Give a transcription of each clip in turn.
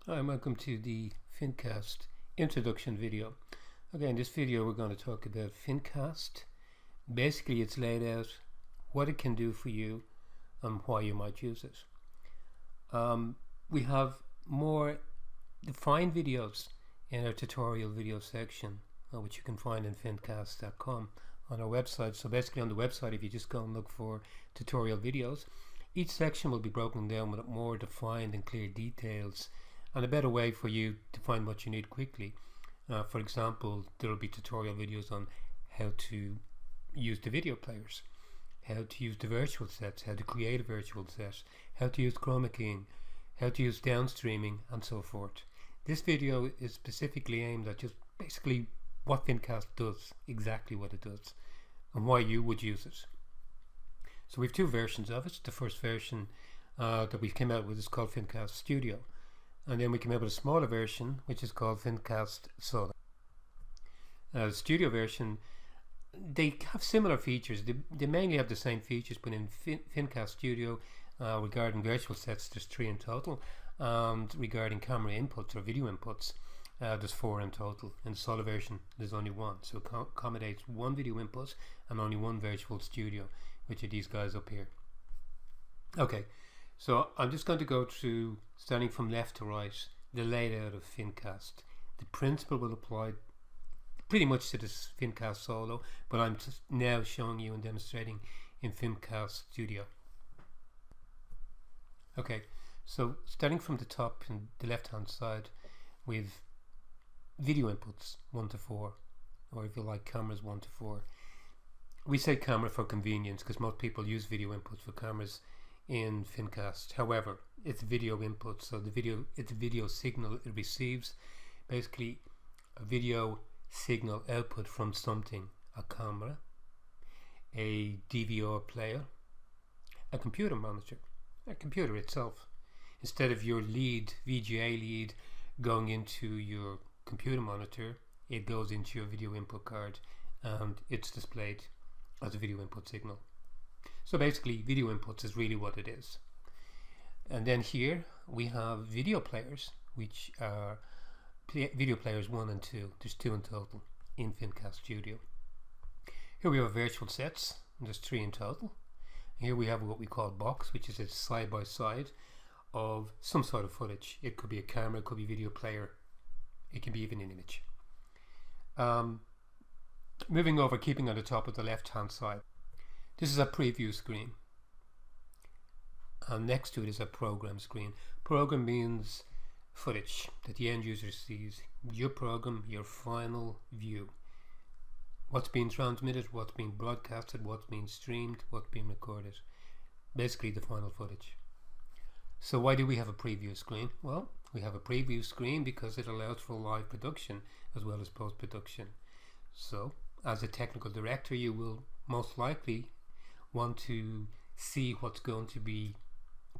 Hi, and welcome to the Fincast introduction video. Okay, in this video we're going to talk about Fincast. Basically it's laid out what it can do for you and why you might use it. We have more defined videos in our tutorial video section, which you can find in fincast.com on our website. So basically on the website, if you just go and look for tutorial videos, each section will be broken down with more defined and clear details and a better way for you to find what you need quickly. For example, there will be tutorial videos on how to use the video players, how to use the virtual sets, how to create a virtual set, how to use chroma keying, how to use downstreaming, and so forth. This video is specifically aimed at just basically what Fincast does, exactly what it does, and why you would use it. So we have two versions of it. The first version that we came out with is called Fincast Studio, and then we came out with a smaller version which is called Fincast Solo. The Studio version, they have similar features. They mainly have the same features, but in Fincast Studio, regarding virtual sets, there's 3 in total, and regarding camera inputs or video inputs, there's 4 in total. In the Solo version, there's only 1, so it accommodates 1 video input and only 1 virtual studio, which are these guys up here. Okay, so I'm just going to go through, starting from left to right, the layout of Fincast. The principle will apply pretty much to this Fincast Solo, but I'm just now showing you and demonstrating in Fincast Studio. Okay, so starting from the top in the left hand side, with video inputs 1 to 4, or if you like, cameras 1 to 4. We say camera for convenience because most people use video inputs for cameras in Fincast. However, it's video input, so it's a video signal it receives, basically a video signal output from something: a camera, a DVR player, a computer monitor, a computer itself. Instead of your VGA lead going into your computer monitor, it goes into your video input card and it's displayed as a video input signal. So basically video inputs is really what it is. And then here we have video players, which are video players 1 and 2. There's 2 in total in Fincast Studio. Here we have virtual sets, and there's 3 in total. Here we have what we call box, which is a side by side of some sort of footage. It could be a camera, it could be a video player, it can be even an image. Moving over, keeping on the top of the left hand side, this is a preview screen, and next to it is a program screen. Program means footage that the end user sees, your program, your final view, what's being transmitted, what's being broadcasted, what's being streamed, what's being recorded, basically the final footage. So why do we have a preview screen? Well, we have a preview screen because it allows for live production as well as post-production. So as a technical director, you will most likely want to see what's going to be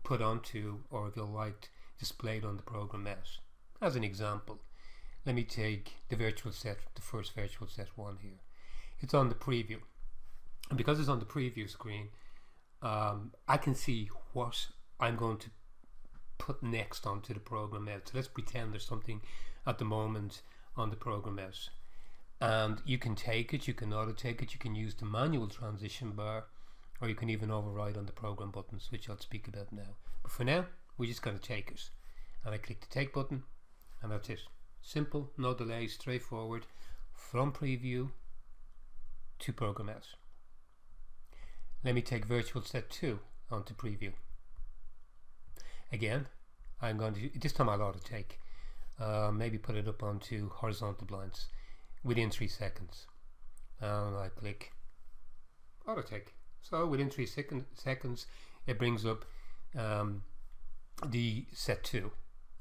put onto, or if you like, displayed on the program out. As an example, let me take the virtual set, the first virtual set 1 here. It's on the preview, and because it's on the preview screen, I can see what I'm going to put next onto the program out. So let's pretend there's something at the moment on the program out, and you can take it, you can auto take it, you can use the manual transition bar, or you can even override on the program buttons, which I'll speak about now. But for now, we're just going to take it, and I click the take button, and that's it. Simple, no delay, straightforward, from preview to program out. Let me take virtual set 2 onto preview. Again, I'm going to, this time I'll auto take, maybe put it up onto horizontal blinds within 3 seconds, and I click auto take. So within 3 seconds it brings up the set 2,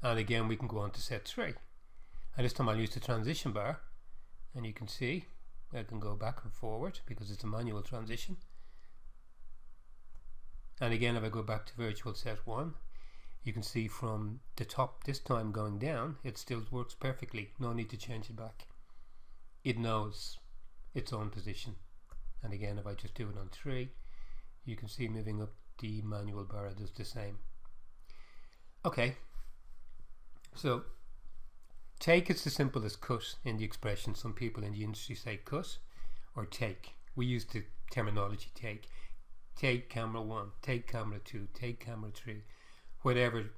and again we can go on to set 3, and this time I'll use the transition bar, and you can see I can go back and forward because it's a manual transition. And again, if I go back to virtual set 1, you can see from the top this time going down, it still works perfectly. No need to change it back. It knows its own position. And again, if I just do it on 3, you can see moving up the manual bar, it does the same. Okay, So take is the simple as cut in the expression. Some people in the industry say cut or take. We use the terminology take. Take camera 1, take camera 2, take camera 3, whatever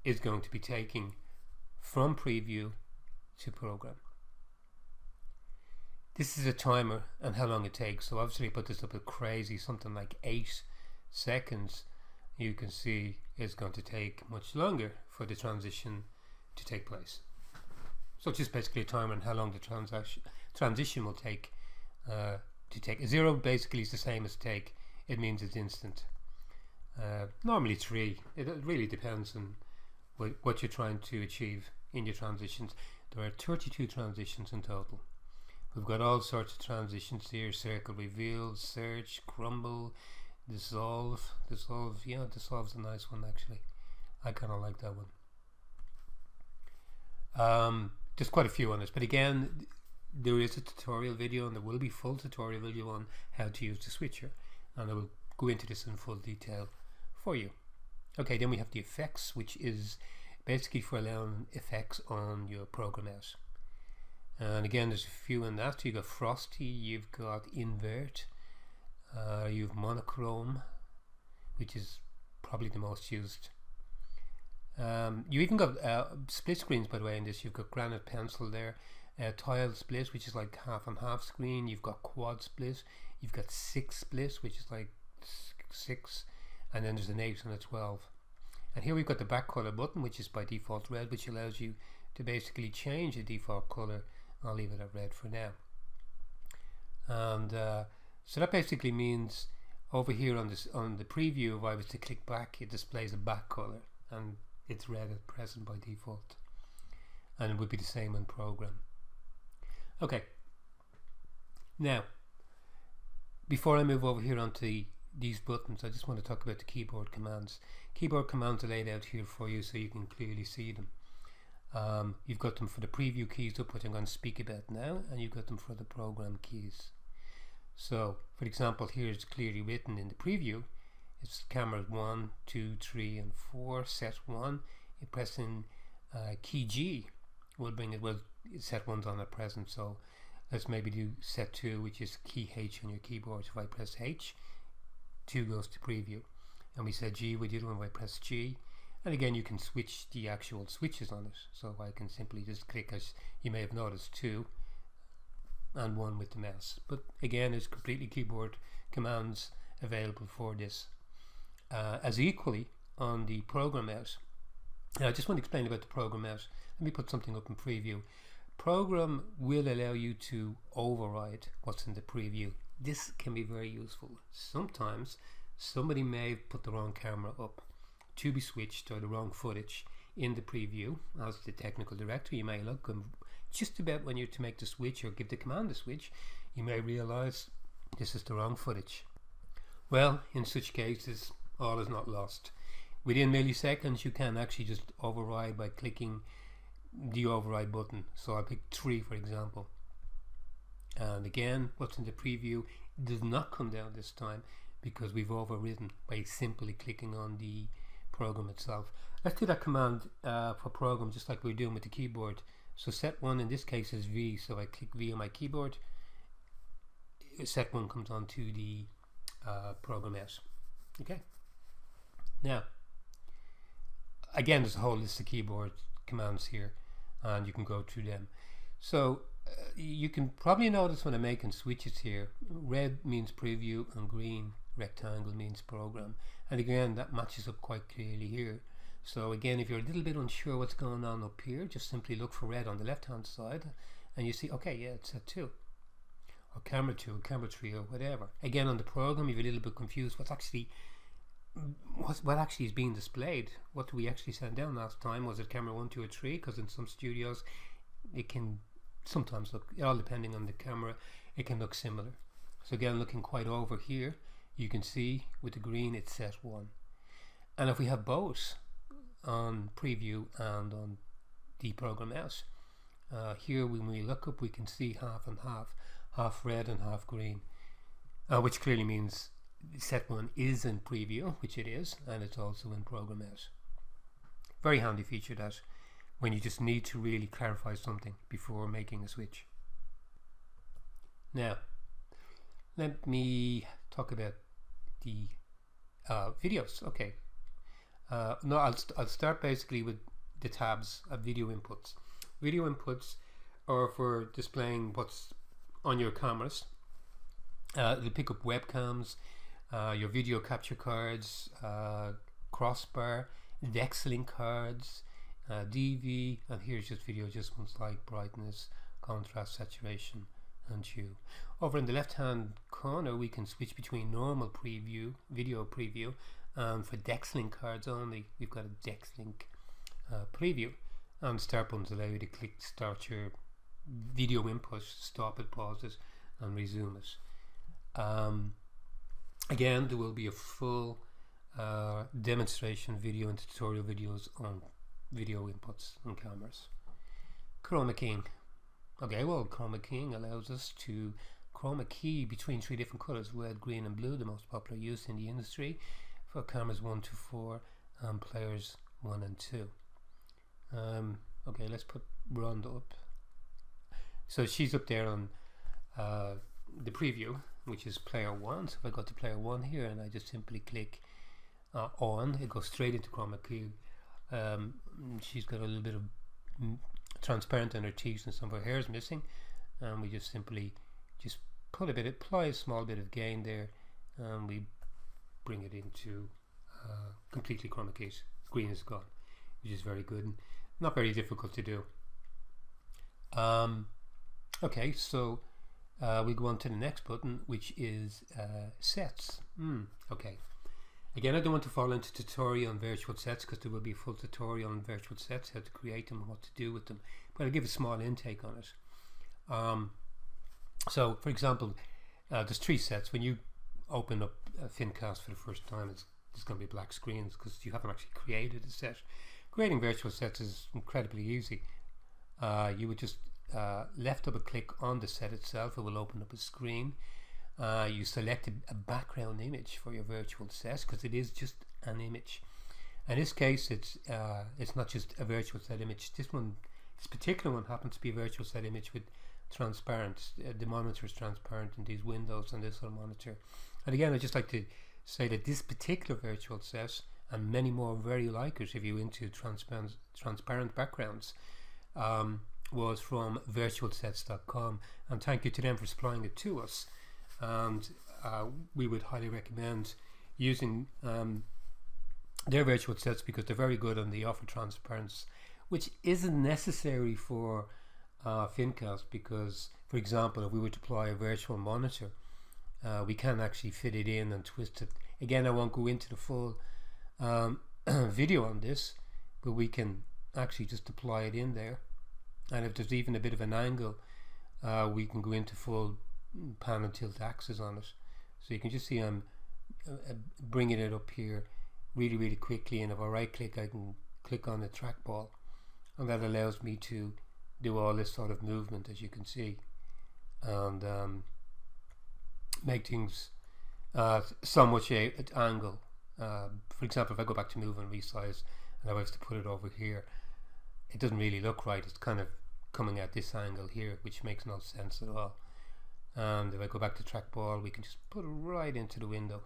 is going to be taking from preview to program. This is a timer and how long it takes. So obviously I put this up at crazy, something like 8 seconds. You can see it's going to take much longer for the transition to take place. So it's just basically a timer and how long the transition will take to take. 0 basically is the same as take. It means it's instant. Normally 3. It really depends on what you're trying to achieve in your transitions. There are 32 transitions in total. We've got all sorts of transitions here: circle, reveal, search, crumble, dissolve. Yeah, dissolve's a nice one actually. I kind of like that one. There's quite a few on this, but again, there is a tutorial video, and there will be full tutorial video on how to use the switcher, and I will go into this in full detail for you. Okay, then we have the effects, which is basically for allowing effects on your program out. And again, there's a few in that. You've got frosty, you've got invert, you've monochrome, which is probably the most used. You even got split screens, by the way, in this. You've got granite pencil there, tile split, which is like half and half screen. You've got quad split, you've got 6 split, which is like 6, and then there's an 8 and a 12. And here we've got the back color button, which is by default red, which allows you to basically change the default color. I'll leave it at red for now. And so that basically means over here on the preview, if I was to click back, it displays a back color, and it's red at present by default, and it would be the same in program. Okay, now before I move over here onto these buttons, I just want to talk about the keyboard commands. Keyboard commands are laid out here for you so you can clearly see them. You've got them for the preview keys up, which I'm going to speak about now, and you've got them for the program keys. So for example, here it's clearly written in the preview. It's cameras 1, 2, 3 and 4, set 1. You're pressing key G will bring it. Well, set 1's on at present, so let's maybe do set 2, which is key H on your keyboard. If I press H, 2 goes to preview, and we said G with the other one. If I press G, and again you can switch the actual switches on it, so I can simply just click, as you may have noticed, 2 and 1 with the mouse. But again, there's completely keyboard commands available for this, as equally on the program out. Now I just want to explain about the program out. Let me put something up in preview. Program will allow you to override what's in the preview. This can be very useful. Sometimes somebody may have put the wrong camera up to be switched, or the wrong footage in the preview. As the technical director, you may look, and just about when you're to make the switch or give the command to switch, you may realize this is the wrong footage. Well, in such cases, all is not lost. Within milliseconds, you can actually just override by clicking the override button. So I pick 3, for example, and again, what's in the preview does not come down this time, because we've overridden by simply clicking on the program itself. Let's do that command for program, just like we're doing with the keyboard. So set 1 in this case is V, so I click V on my keyboard, set 1 comes on to the program out. Okay, now again, there's a whole list of keyboard commands here, and you can go through them. So you can probably notice when I'm making switches here, red means preview and green rectangle means program, and again that matches up quite clearly here. So again, if you're a little bit unsure what's going on up here, just simply look for red on the left hand side, and you see, okay, yeah, it's set 2 or camera 2 or camera 3 or whatever. Again, on the program, you're a little bit confused what actually is being displayed. What do we actually send down last time? Was it camera 1, 2 or 3? Because in some studios it can sometimes look, all depending on the camera, it can look similar. So again, looking quite over here, you can see with the green it's set 1. And if we have both on preview and on the program out, here when we look up, we can see half and half red and half green, which clearly means set 1 is in preview, which it is, and it's also in program out. Very handy feature that. when you just need to really clarify something before making a switch. Now, let me talk about the videos. Okay. No, I'll start basically with the tabs of video inputs. Video inputs are for displaying what's on your cameras. They pick up webcams, your video capture cards, crossbar, DexLink cards, DV, and here's just video adjustments like brightness, contrast, saturation, and hue. Over in the left hand corner we can switch between normal preview, video preview, and for DexLink cards only we've got a DexLink preview, and start buttons allow you to click start your video input, stop it, pause it, and resume it. Again, there will be a full demonstration video and tutorial videos on video inputs and cameras. Chroma keying. Okay, well, chroma keying allows us to chroma key between 3 different colors: red, green, and blue, the most popular use in the industry for cameras 1 to 4 and players 1 and 2. Okay, let's put Rhonda up. So she's up there on the preview, which is player 1. So if I go to player 1 here and I just simply click on, it goes straight into chroma key. She's got a little bit of transparent on her teeth and some of her hair is missing, and we just simply just apply a small bit of gain there, and we bring it into completely chroma key. Green is gone, which is very good and not very difficult to do. Okay, so we go on to the next button, which is sets. Okay, again, I don't want to fall into tutorial on virtual sets because there will be a full tutorial on virtual sets, how to create them and what to do with them, but I'll give a small intake on it. So for example, there's 3 sets. When you open up Fincast for the first time, there's going to be black screens because you haven't actually created a set. Creating virtual sets is incredibly easy. You would just left double click on the set itself, it will open up a screen. You select a background image for your virtual set because it is just an image. In this case, it's not just a virtual set image. This particular one happens to be a virtual set image with transparent. The monitor is transparent in these windows and this other monitor. And again, I'd just like to say that this particular virtual set, and many more very like it if you're into transparent backgrounds, was from virtualsets.com, and thank you to them for supplying it to us. And we would highly recommend using their virtual sets because they're very good and they offer transparency, which isn't necessary for Fincast, because for example, if we were to apply a virtual monitor, we can actually fit it in and twist it. Again, I won't go into the full video on this, but we can actually just apply it in there, and if there's even a bit of an angle, we can go into full pan and tilt axis on it. So you can just see I'm bringing it up here really quickly, and if I right click, I can click on the trackball, and that allows me to do all this sort of movement, as you can see, and make things so much at angle. For example, if I go back to move and resize and I was to put it over here, it doesn't really look right. It's kind of coming at this angle here, which makes no sense at all. And if I go back to trackball, we can just put it right into the window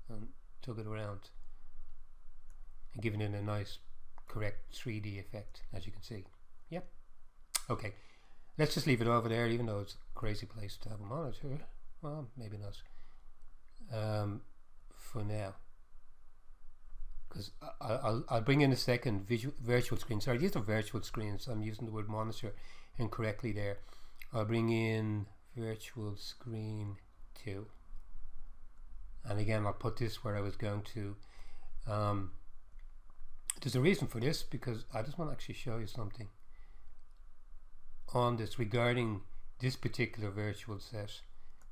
and tug it around and giving it a nice correct 3D effect, as you can see. Yep. Okay, let's just leave it over there, even though it's a crazy place to have a monitor. Well, maybe not for now, because I'll bring in a second virtual screen. Sorry, these are virtual screens. I'm using the word monitor incorrectly there. I'll bring in virtual screen 2, and again I'll put this where I was going to. There's a reason for this, because I just want to actually show you something on this regarding this particular virtual set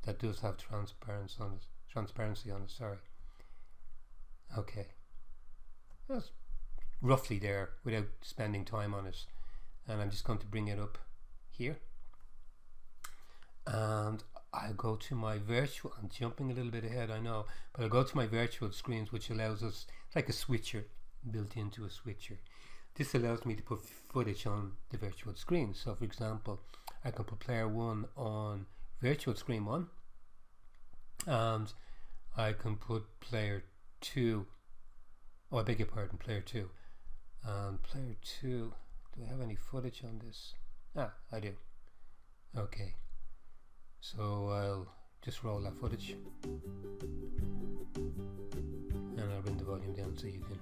that does have transparency on it. Sorry. Okay, that's roughly there without spending time on it, and I'm just going to bring it up here, and I'll go to my virtual. I'm jumping a little bit ahead, I know, but I'll go to my virtual screens, which allows us, it's like a switcher built into a switcher. this allows me to put footage on the virtual screen. So for example, I can put player 1 on virtual screen 1, and I can put player 2, oh I beg your pardon, player 2, and player 2, do I have any footage on this? Ah, I do. Okay, so I'll just roll that footage and I'll bring the volume down so you can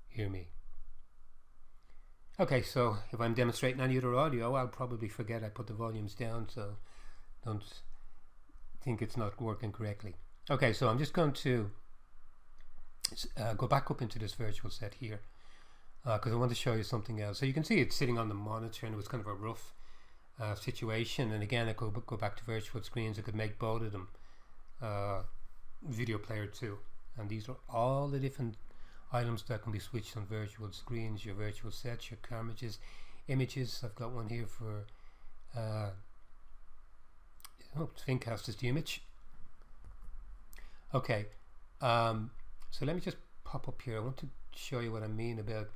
hear me. Okay, so if I'm demonstrating any other audio, I'll probably forget I put the volumes down, so don't think it's not working correctly. Okay, so I'm just going to go back up into this virtual set here because I want to show you something else. So you can see it's sitting on the monitor and it was kind of a rough situation, and again I could go back to virtual screens. I could make both of them video player 2, and these are all the different items that can be switched on virtual screens, your virtual sets, your camera images. I've got one here for Fincast is the image. Okay, so let me just pop up here. I want to show you what I mean about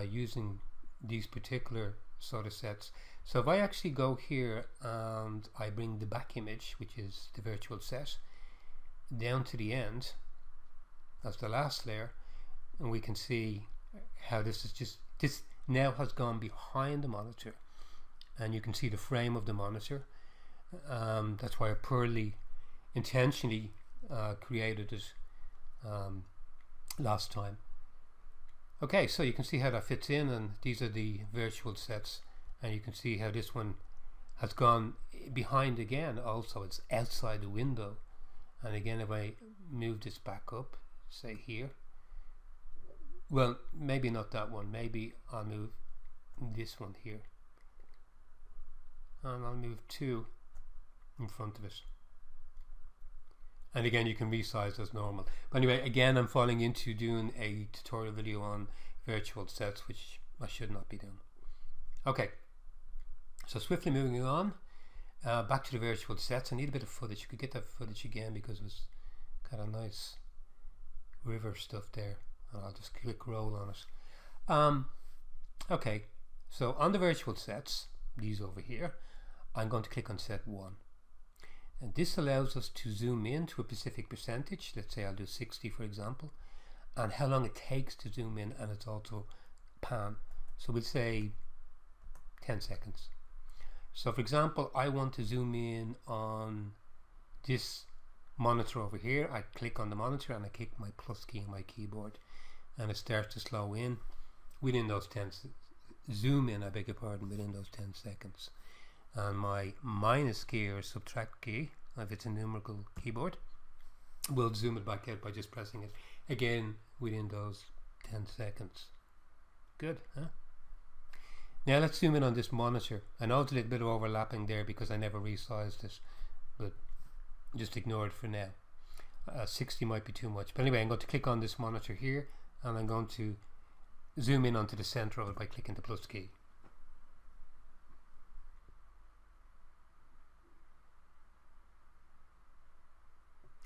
using these particular sort of sets. So if I actually go here and I bring the back image, which is the virtual set, down to the end as the last layer, and we can see how this now has gone behind the monitor, and you can see the frame of the monitor. That's why I purely intentionally created it last time. Okay, so you can see how that fits in, and these are the virtual sets, and you can see how this one has gone behind again. Also, it's outside the window, and again if I move this back up, say here, well, maybe not that one, maybe I'll move this one here, and I'll move 2 in front of it, and again you can resize as normal. But anyway, again I'm falling into doing a tutorial video on virtual sets, which I should not be doing. Okay, so swiftly moving on, back to the virtual sets. I need a bit of footage. You could get that footage again because it was kind of nice river stuff there, and I'll just click roll on it. Okay, so on the virtual sets, these over here, I'm going to click on set 1, and this allows us to zoom in to a specific percentage. Let's say I'll do 60 for example, and how long it takes to zoom in, and it's also pan, so we'll say 10 seconds. So for example, I want to zoom in on this monitor over here. I click on the monitor and I click my plus key on my keyboard, and it starts to slow in within those 10 zoom in, I beg your pardon, within those 10 seconds. And my minus key or subtract key, if it's a numerical keyboard, will zoom it back out by just pressing it again within those 10 seconds. Good, huh? Now let's zoom in on this monitor. I know it's a little bit of overlapping there because I never resized it, but just ignore it for now. 60 might be too much, but anyway, I'm going to click on this monitor here, and I'm going to zoom in onto the center of it by clicking the plus key.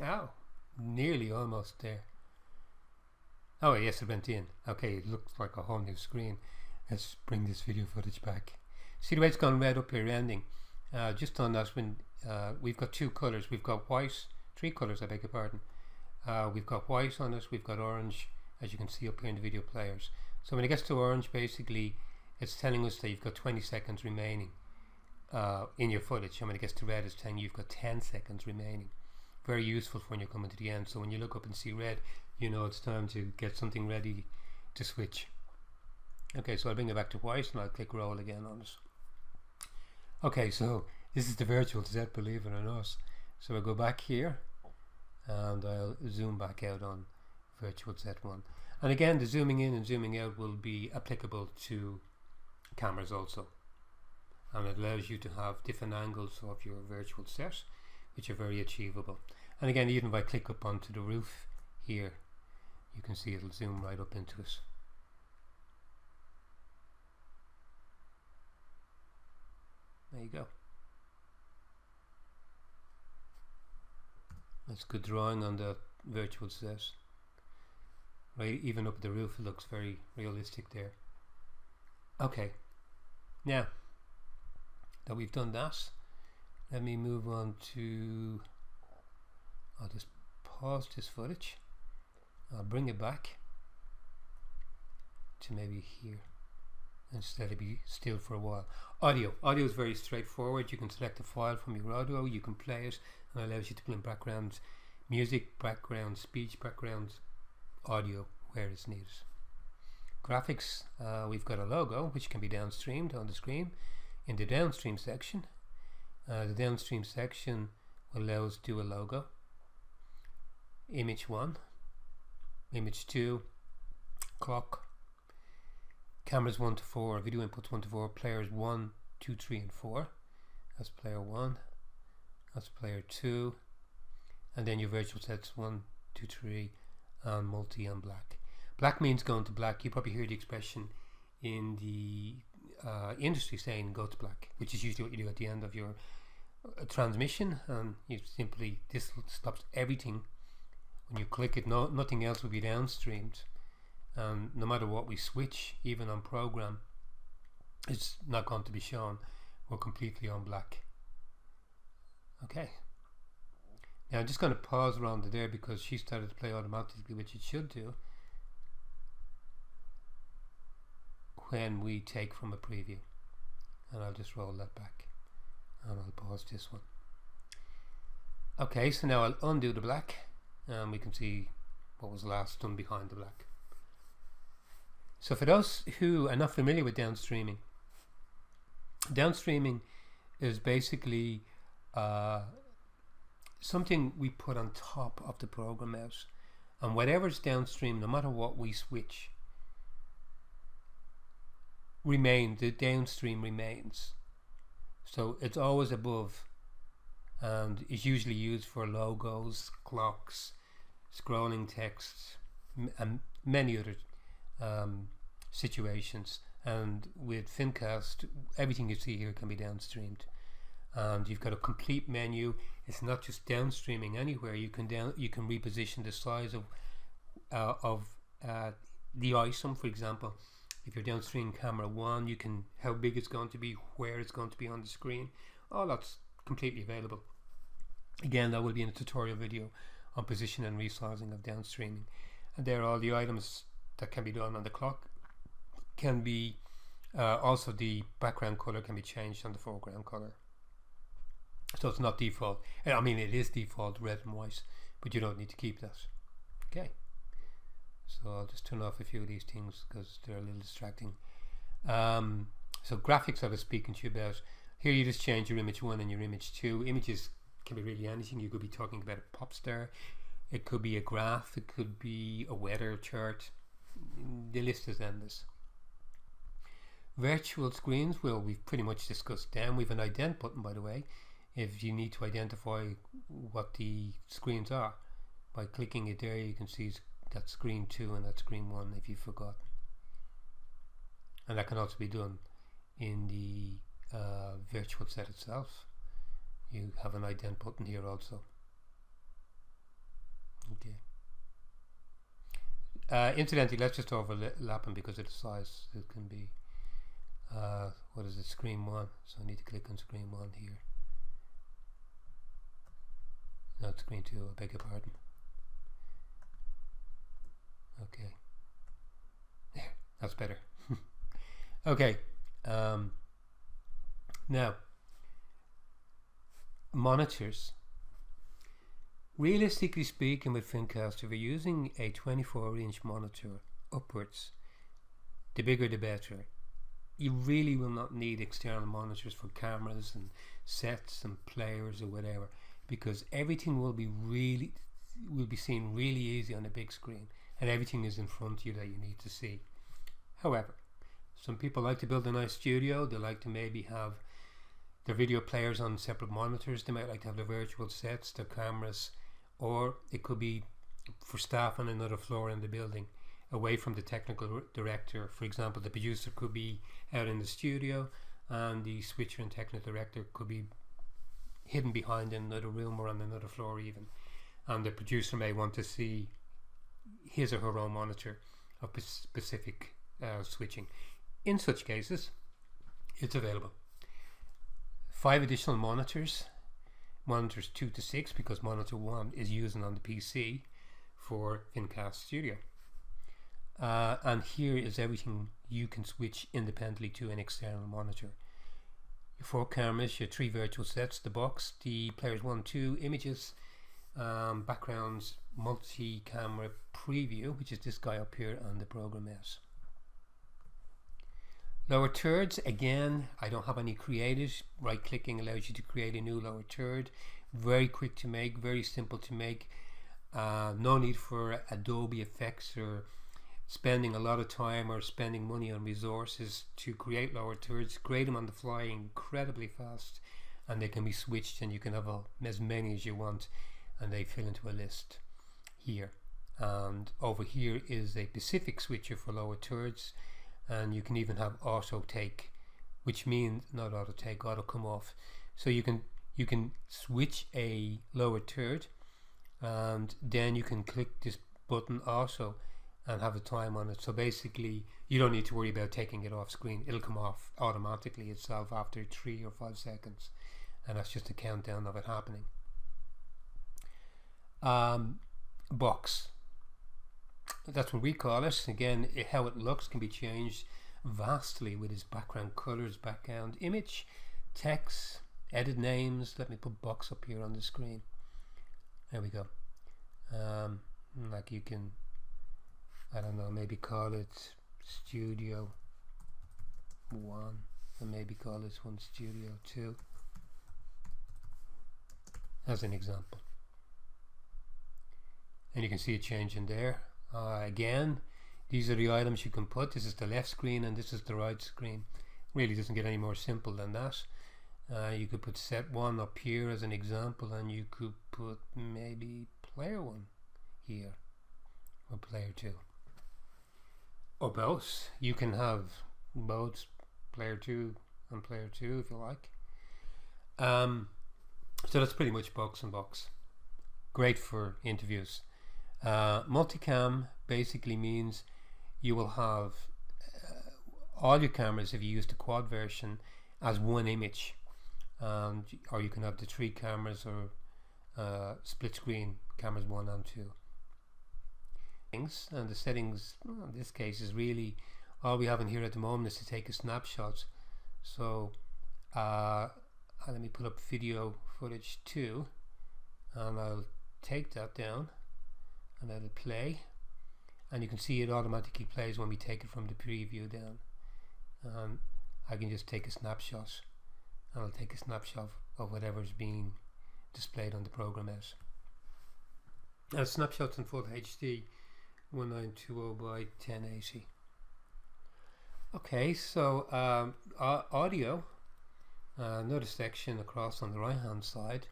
Oh, nearly almost there. Oh yes, it went in. Okay, it looks like a whole new screen. Let's bring this video footage back. See the way it's gone red up here ending. Just on that, when we've got 2 colors. We've got white, 3 colors, I beg your pardon. We've got white on it, we've got orange, as you can see up here in the video players. So when it gets to orange, basically it's telling us that you've got 20 seconds remaining in your footage, and when it gets to red, it's telling you you've got 10 seconds remaining. Very useful for when you're coming to the end. So when you look up and see red, you know it's time to get something ready to switch. Okay, so I'll bring it back to white, and I'll click roll again on it. Okay, so this is the virtual set, believe it or not. So I'll go back here, and I'll zoom back out on virtual set 1. And again, the zooming in and zooming out will be applicable to cameras also. And it allows you to have different angles of your virtual set, which are very achievable. And again, even if I click up onto the roof here, you can see it'll zoom right up into it. There you go. That's good drawing on the virtual set. Right, even up the roof, it looks very realistic there. Okay, now that we've done that, let me move on to, I'll just pause this footage. I'll bring it back to maybe here instead of be still for a while. Audio is very straightforward. You can select a file from your audio, you can play it, and it allows you to play in background music, background speech, background audio where it's needed. Graphics, we've got a logo which can be downstreamed on the screen in the downstream section. The downstream section will allow us to do a logo. Image 1, image 2, clock, cameras 1 to 4, video inputs 1 to 4, players 1, 2, 3 and 4. That's player 1, that's player 2, and then your virtual sets 1, 2, 3 and multi and black. Black means going to black. You probably hear the expression in the industry saying go to black, which is usually what you do at the end of your transmission, and you simply, this stops everything. When you click it, nothing else will be downstreamed, and no matter what we switch, even on program, it's not going to be shown. We're completely on black. Okay, now I'm just going to pause around there because she started to play automatically, which it should do when we take from a preview, and I'll just roll that back and I'll pause this one. Okay, so now I'll undo the black and we can see what was last done behind the black. So for those who are not familiar with downstreaming, downstreaming is basically something we put on top of the program out, and whatever's downstream, no matter what we switch, the downstream remains. So it's always above, and is usually used for logos, clocks, scrolling text, and many other situations. And with Fincast, everything you see here can be downstreamed, and you've got a complete menu. It's not just downstreaming anywhere. You can reposition the size of the item. For example, if you're downstream camera 1, you can, how big it's going to be, where it's going to be on the screen. All that's completely available. Again, that will be in a tutorial video on position and resizing of downstreaming. And there are all the items that can be done on the clock. Can be also the background color can be changed on the foreground color. So it's not default. I mean, it is default red and white, but you don't need to keep that. Okay. So I'll just turn off a few of these things because they're a little distracting. So graphics I was speaking to you about. Here you just change your image 1 and your image 2. Images can be really anything. You could be talking about a pop star. It could be a graph. It could be a weather chart. The list is endless. Virtual screens, well, we've pretty much discussed them. We've an ident button, by the way, if you need to identify what the screens are. By clicking it there, you can see that's screen 2 and that's screen 1 if you've forgotten. And that can also be done in the virtual set itself. You have an ident button here also. Okay. Incidentally, let's just overlap them because of the size. It can be what is it, screen 1, so I need to click on screen 1 here. Not screen 2, I beg your pardon. Okay, there, that's better. Okay, now monitors. Realistically speaking, with Fincast, if you're using a 24-inch monitor upwards, the bigger the better. You really will not need external monitors for cameras and sets and players or whatever, because everything will be seen really easy on a big screen, and everything is in front of you that you need to see. However, some people like to build a nice studio. They like to maybe have their video players on separate monitors. They might like to have their virtual sets, their cameras, or it could be for staff on another floor in the building, away from the technical director. For example, the producer could be out in the studio and the switcher and technical director could be hidden behind in another room or on another floor even, and the producer may want to see his or her own monitor of specific switching. in such cases, it's available. 5 additional monitors 2 to 6, because monitor 1 is using on the PC for Fincast Studio. And here is everything you can switch independently to an external monitor. Your 4 cameras, your 3 virtual sets, the box, the players 1, 2 images, backgrounds, multi-camera preview, which is this guy up here, and the program S. Lower thirds, again, I don't have any created. Right clicking allows you to create a new lower third. Very quick to make, very simple to make. No need for Adobe effects or spending a lot of time or spending money on resources to create lower thirds. Create them on the fly incredibly fast, and they can be switched, and you can have as many as you want, and they fill into a list here. And over here is a Pacific switcher for lower thirds, and you can even have auto take, which means not auto take, auto come off. So you can switch a lower third, and then you can click this button also and have a time on it. So basically you don't need to worry about taking it off screen. It'll come off automatically itself after 3 or 5 seconds, and that's just a countdown of it happening. Box, that's what we call it. Again, how it looks can be changed vastly with its background colors, background image, text, edit names. Let me put box up here on the screen. There we go. Like you can, I don't know, maybe call it Studio 1, and maybe call this one Studio 2 as an example. And you can see a change in there. Again, these are the items you can put. This is the left screen and this is the right screen. Really doesn't get any more simple than that. You could put set 1 up here as an example, and you could put maybe player 1 here, or player 2, or both. You can have both player 2 and player 2 if you like. So that's pretty much box and box. Great for interviews. Multicam basically means you will have all your cameras, if you use the quad version, as one image, or you can have the 3 cameras or split screen cameras 1 and 2. And the settings in this case is really all we have in here at the moment is to take a snapshot. So let me put up video footage 2, and I'll take that down and let it play, and you can see it automatically plays when we take it from the preview down. I can just take a snapshot, and I'll take a snapshot of whatever is being displayed on the program S. Now snapshots in full HD 1920 by 1080. Okay, so audio, another section across on the right hand side.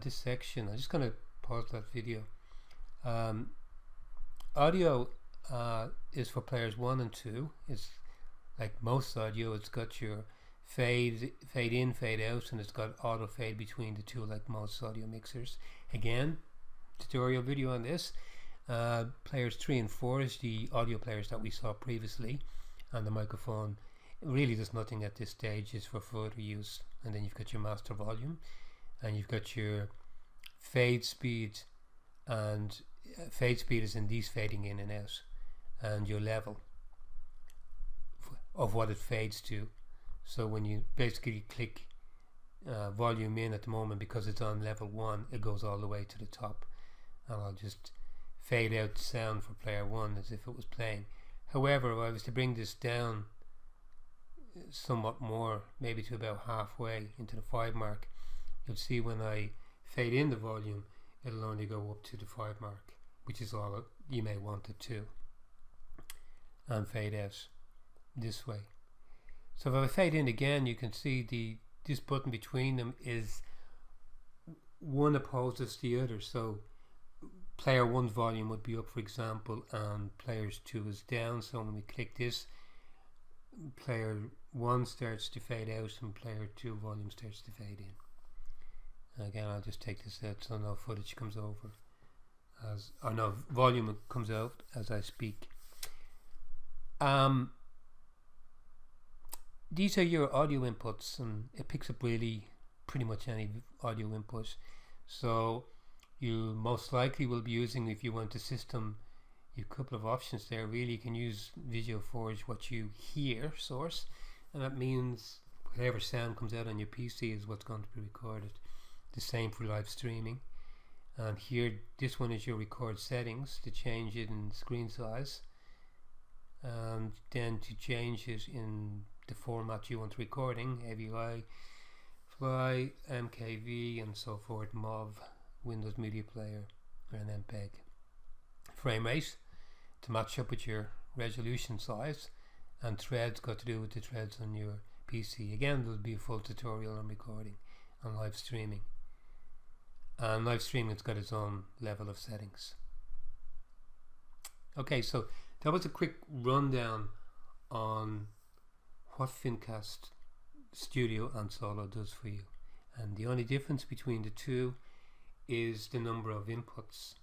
This section, I'm just going to pause that video. Audio is for players 1 and 2. It's like most audio, it's got your fade in, fade out, and it's got auto fade between the two, like most audio mixers. Again, tutorial video on this. Players 3 and 4 is the audio players that we saw previously, and the microphone really does nothing at this stage, is for further use. And then you've got your master volume, and you've got your fade speed, and fade speed is in these fading in and out, and your level of what it fades to. So when you basically click volume in at the moment, because it's on level 1, it goes all the way to the top, and I'll just fade out the sound for player 1 as if it was playing. However, if I was to bring this down somewhat more, maybe to about halfway into the 5 mark, you'll see when I fade in the volume, it'll only go up to the 5 mark, which is all you may want it to, and fade out this way. So if I fade in again, you can see this button between them is one opposes the other. So player 1's volume would be up, for example, and players 2 is down. So when we click this, player 1 starts to fade out and player 2 volume starts to fade in. Again, I'll just take this out so no footage comes over, or no volume comes out as I speak. these are your audio inputs, and it picks up really pretty much any audio input. So you most likely will be using, if you want a system, you have a couple of options there. Really, you can use VisualForge what you hear source, and that means whatever sound comes out on your PC is what's going to be recorded. The same for live streaming. And here, this one is your record settings to change it in screen size, and then to change it in the format you want recording: AVI, Fly, MKV, and so forth, MOV, Windows Media Player, and MPEG. Frame rate to match up with your resolution size, and threads got to do with the threads on your PC. Again, there'll be a full tutorial on recording and live streaming. And live streaming has got its own level of settings. Okay, so that was a quick rundown on what Fincast Studio and Solo does for you. And the only difference between the two is the number of inputs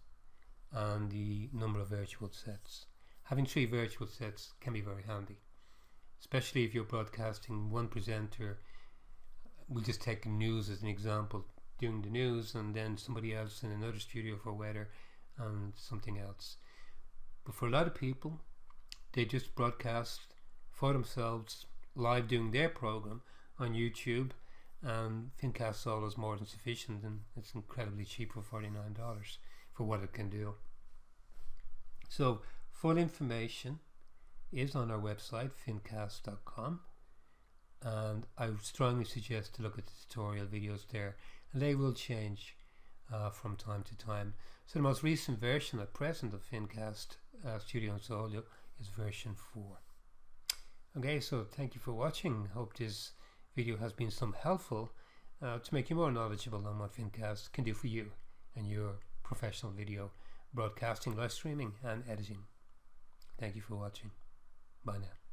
and the number of virtual sets. Having 3 virtual sets can be very handy, especially if you're broadcasting one presenter. We'll just take news as an example, doing the news, and then somebody else in another studio for weather and something else. But for a lot of people, they just broadcast for themselves live doing their program on YouTube, and Fincast Solo is more than sufficient, and it's incredibly cheap for $49 for what it can do. So full information is on our website, fincast.com, and I would strongly suggest to look at the tutorial videos there, and they will change from time to time. So the most recent version at present of Fincast Studio and Solo is version 4. Okay, so thank you for watching. Hope this video has been some helpful to make you more knowledgeable on what Fincast can do for you and your professional video broadcasting, live streaming, and editing. Thank you for watching. Bye now.